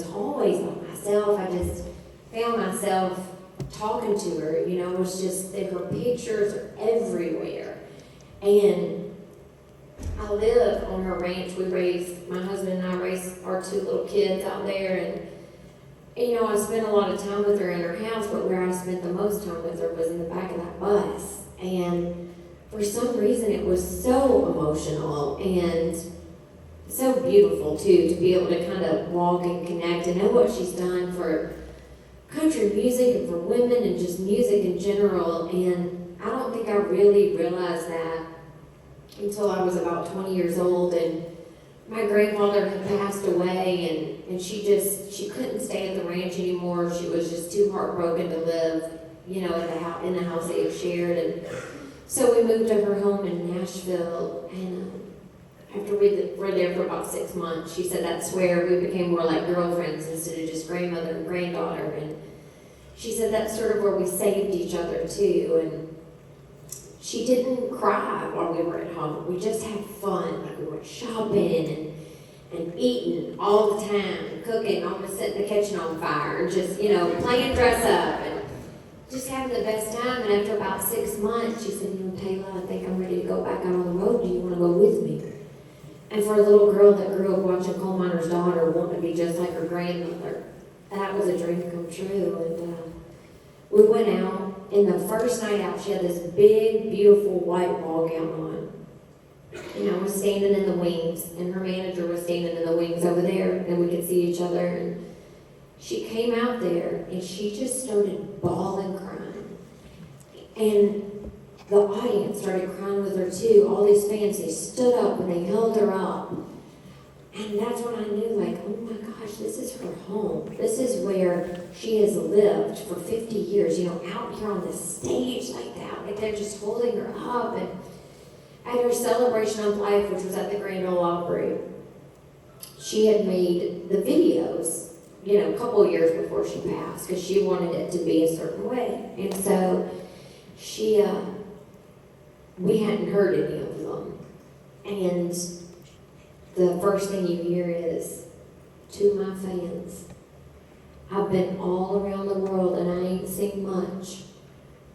always by myself. I just found myself talking to her, you know. It was just that her pictures are everywhere. And I live on her ranch. My husband and I raised our 2 little kids out there, and you know, I spent a lot of time with her in her house, but where I spent the most time with her was in the back of that bus. And for some reason, it was so emotional and so beautiful, too, to be able to kind of walk and connect and know what she's done for country music and for women and just music in general. And I don't think I really realized that until I was about 20 years old, and my grandfather had passed away, and she couldn't stay at the ranch anymore. She was just too heartbroken to live, you know, in the house they had shared. And so we moved to her home in Nashville, and after we were there for about 6 months, she said that's where we became more like girlfriends instead of just grandmother and granddaughter. And she said that's sort of where we saved each other too. And she didn't cry while we were at home. We just had fun. Like, we went shopping and eating all the time, cooking, almost setting the kitchen on fire, and just, you know, playing dress up and just having the best time. And after about 6 months, she said, you know, Tayla, I think I'm ready to go back out on the road. Do you want to go with me? And for a little girl that grew up watching Coal Miner's Daughter, wanting to be just like her grandmother, that was a dream come true. And we went out, and the first night out, she had this big, beautiful white ball gown on. And I was standing in the wings, and her manager was standing in the wings over there, and we could see each other. And she came out there, and she just started bawling, crying. And the audience started crying with her too. All these fans, they stood up and they held her up. And that's when I knew, like, oh my gosh, this is her home. This is where she has lived for 50 years, you know, out here on the stage like that. Like, they're just holding her up. And at her celebration of life, which was at the Grand Ole Opry, she had made the videos, you know, a couple of years before she passed, because she wanted it to be a certain way. And so we hadn't heard any of them. And the first thing you hear is, to my fans, I've been all around the world and I ain't seen much,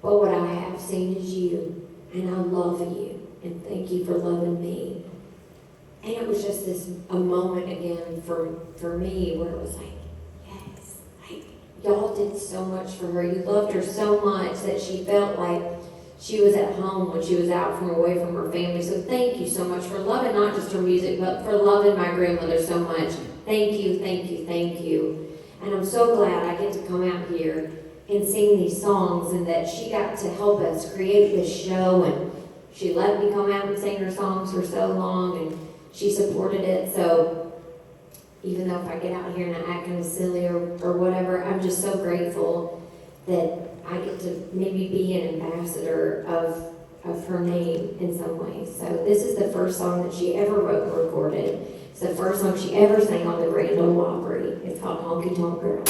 but what I have seen is you, and I love you, and thank you for loving me. And it was just a moment again for me where it was like, yes, like, y'all did so much for her. You loved her so much that she felt like she was at home when she was out away from her family. So thank you so much for loving not just her music, but for loving my grandmother so much. Thank you, thank you, thank you. And I'm so glad I get to come out here and sing these songs, and that she got to help us create this show, and she let me come out and sing her songs for so long, and she supported it. So even though if I get out here and I act kind of silly or whatever, I'm just so grateful that I get to maybe be an ambassador of her name in some way. So this is the first song that she ever wrote and recorded. It's the first song she ever sang on the Grand Ole Opry. It's called Honky Tonk Girl.